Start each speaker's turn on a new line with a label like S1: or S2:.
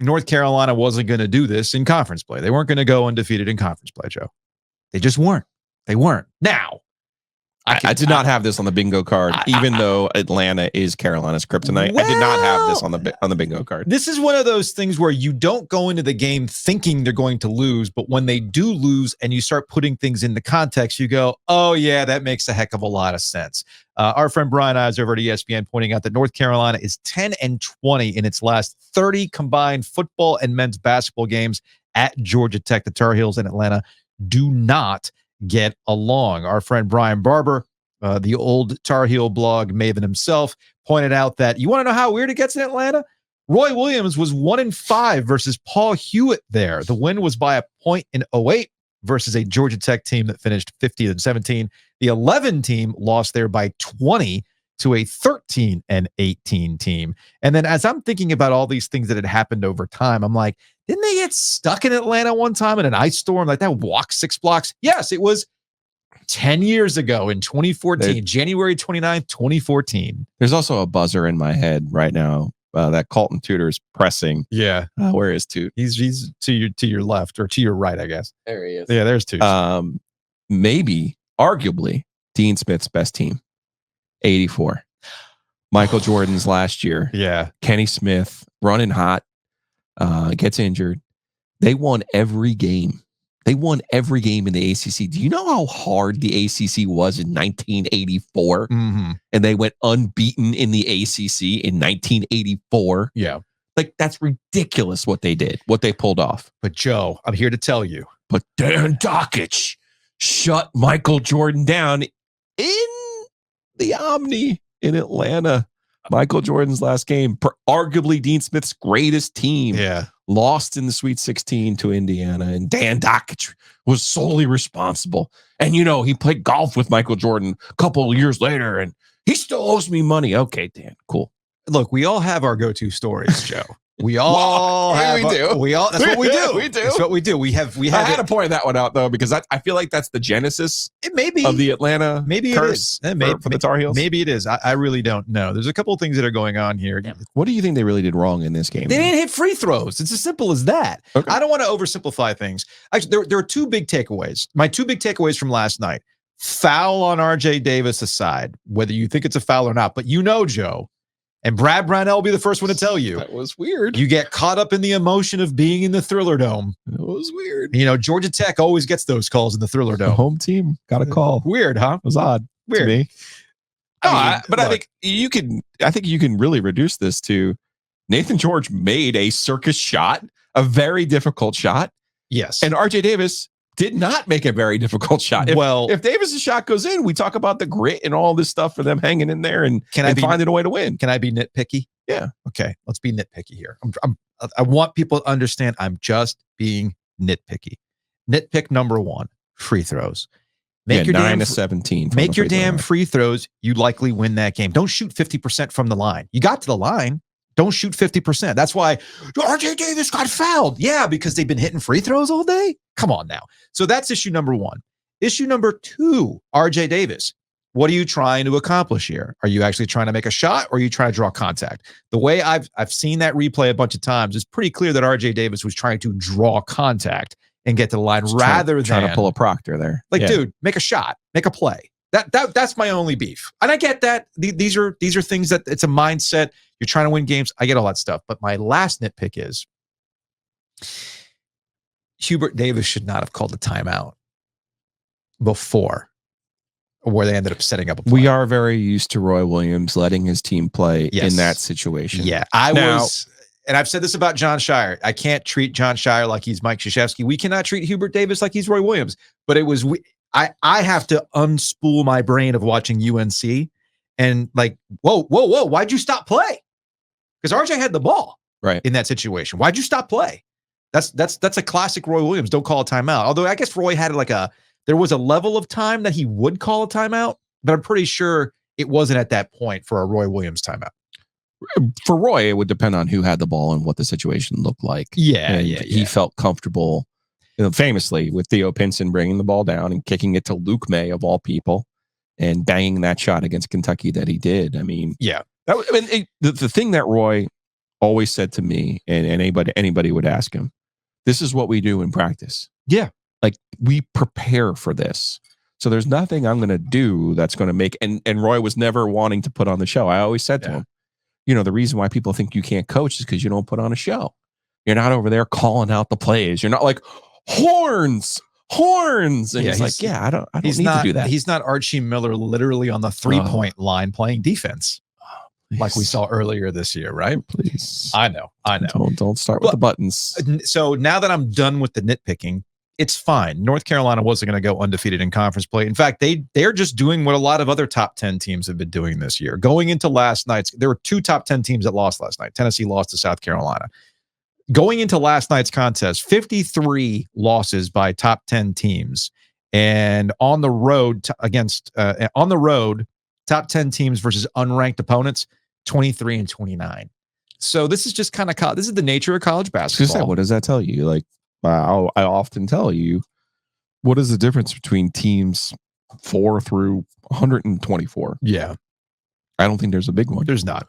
S1: North Carolina wasn't going to do this in conference play. They weren't going to go undefeated in conference play, Joe. They just weren't. They weren't. Now,
S2: I did not have this on the bingo card, even though Atlanta is Carolina's kryptonite. I did not have this on the bingo card.
S1: This is one of those things where you don't go into the game thinking they're going to lose, but when they do lose and you start putting things into context, you go, oh, yeah, that makes a heck of a lot of sense. Our friend Brian Ives over at ESPN pointing out that North Carolina is 10-20 in its last 30 combined football and men's basketball games at Georgia Tech. The Tar Heels in Atlanta do not get along. Our friend Brian Barber, the old Tar Heel blog maven himself, pointed out that you want to know how weird it gets in Atlanta? Roy Williams was 1-5 versus Paul Hewitt there. The win was by a point in 08 versus a Georgia Tech team that finished 50-17. The 11 team lost there by 20 to a 13-18 team. And then as I'm thinking about all these things that had happened over time, I'm like, didn't they get stuck in Atlanta one time in an ice storm like that? Walk 6 blocks? Yes, it was 10 years ago in 2014, January 29th, 2014.
S2: There's also a buzzer in my head right now that Colton Tudor's pressing.
S1: Yeah.
S2: Where is Toot?
S1: He's to your left or to your right, I guess.
S2: There he is.
S1: Yeah, there's Toot.
S2: Maybe, arguably, Dean Smith's best team. 84. Michael Jordan's last year.
S1: Yeah.
S2: Kenny Smith running hot. Gets injured. They won every game. They won every game in the ACC. Do you know how hard the ACC was in 1984?
S1: Mm-hmm.
S2: And they went unbeaten in the ACC in 1984.
S1: Yeah.
S2: Like, that's ridiculous what they did, what they pulled off.
S1: But Joe, I'm here to tell you.
S2: But Dan Dakich shut Michael Jordan down in the Omni in Atlanta. Michael Jordan's last game, arguably Dean Smith's greatest team, lost in the Sweet 16 to Indiana, and Dan Dakich was solely responsible. And, you know, he played golf with Michael Jordan a couple of years later, and he still owes me money. Okay, Dan, cool.
S1: Look, we all have our go-to stories, Joe. We all have.
S2: We do.
S1: We all. That's what we do.
S2: We do.
S1: That's what we do. We have.
S2: I had to point that one out though, because I feel like that's the genesis.
S1: It may be
S2: of the Atlanta.
S1: Maybe
S2: curse
S1: it is.
S2: For the Tar Heels.
S1: Maybe it is. I really don't know. There's a couple of things that are going on here.
S2: What do you think they really did wrong in this game?
S1: They didn't hit free throws. It's as simple as that.
S2: Okay.
S1: I don't want to oversimplify things. Actually, there are two big takeaways. My two big takeaways from last night. Foul on RJ Davis aside, whether you think it's a foul or not, but you know, Joe. And Brad Brownell will be the first one to tell you.
S2: That was weird.
S1: You get caught up in the emotion of being in the Thriller Dome.
S2: It was weird.
S1: You know, Georgia Tech always gets those calls in the Thriller Dome.
S2: The home team got a call.
S1: Weird, huh?
S2: It was odd.
S1: Weird.
S2: To me. I think you can really reduce this to Nathan George made a circus shot, a very difficult shot.
S1: Yes.
S2: And RJ Davis did not make a very difficult shot. If Davis's shot goes in, we talk about the grit and all this stuff for them hanging in there and finding a way to win.
S1: Can I be nitpicky?
S2: Yeah.
S1: Okay. Let's be nitpicky here. I want people to understand I'm just being nitpicky. Nitpick number one, free throws.
S2: Make your 9 to 17.
S1: Make your damn free throws. You likely win that game. Don't shoot 50% from the line. You got to the line. Don't shoot 50%. That's why RJ Davis got fouled. Yeah, because they've been hitting free throws all day. Come on now. So that's issue number one. Issue number two, RJ Davis. What are you trying to accomplish here? Are you actually trying to make a shot or are you trying to draw contact? The way I've seen that replay a bunch of times, it's pretty clear that RJ Davis was trying to draw contact and get to the line rather than
S2: trying to pull a Proctor there.
S1: Like, dude, make a shot, make a play. That's my only beef. And I get that. These are things that it's a mindset. You're trying to win games. I get all that stuff. But my last nitpick is Hubert Davis should not have called a timeout before where they ended up setting up a play.
S2: We are very used to Roy Williams letting his team play in that situation.
S1: Yeah. And I've said this about John Shire. I can't treat John Shire like he's Mike Krzyzewski. We cannot treat Hubert Davis like he's Roy Williams. But it was I have to unspool my brain of watching UNC and like, whoa, why'd you stop play? Because RJ had the ball in that situation. Why'd you stop play? That's a classic Roy Williams. Don't call a timeout. Although I guess Roy had there was a level of time that he would call a timeout, but I'm pretty sure it wasn't at that point for a Roy Williams timeout.
S2: For Roy, it would depend on who had the ball and what the situation looked like. He felt comfortable, famously, with Theo Pinson bringing the ball down and kicking it to Luke May, of all people, and banging that shot against Kentucky that he did. I mean,
S1: yeah.
S2: The thing that Roy always said to me, and anybody would ask him, this is what we do in practice.
S1: Yeah.
S2: Like, we prepare for this. So there's nothing I'm going to do that's going to make, and Roy was never wanting to put on the show. I always said to him, the reason why people think you can't coach is because you don't put on a show. You're not over there calling out the plays. You're not like, horns. And he's like, I don't need to do that.
S1: He's not Archie Miller literally on the 3-point line playing defense. Like we saw earlier this year, right?
S2: Please.
S1: I know.
S2: Don't start with the buttons.
S1: So now that I'm done with the nitpicking, it's fine. North Carolina wasn't going to go undefeated in conference play. In fact, they're just doing what a lot of other top 10 teams have been doing this year. Going into last night's, there were 2 top 10 teams that lost last night. Tennessee lost to South Carolina. Going into last night's contest, 53 losses by top 10 teams. And on the road top 10 teams versus unranked opponents, 23 and 29. So this is just kind of, this is the nature of college basketball.
S2: What does that tell you? Like, I often tell you, what is the difference between teams 4 through 124?
S1: Yeah.
S2: I don't think there's a big one.
S1: There's not.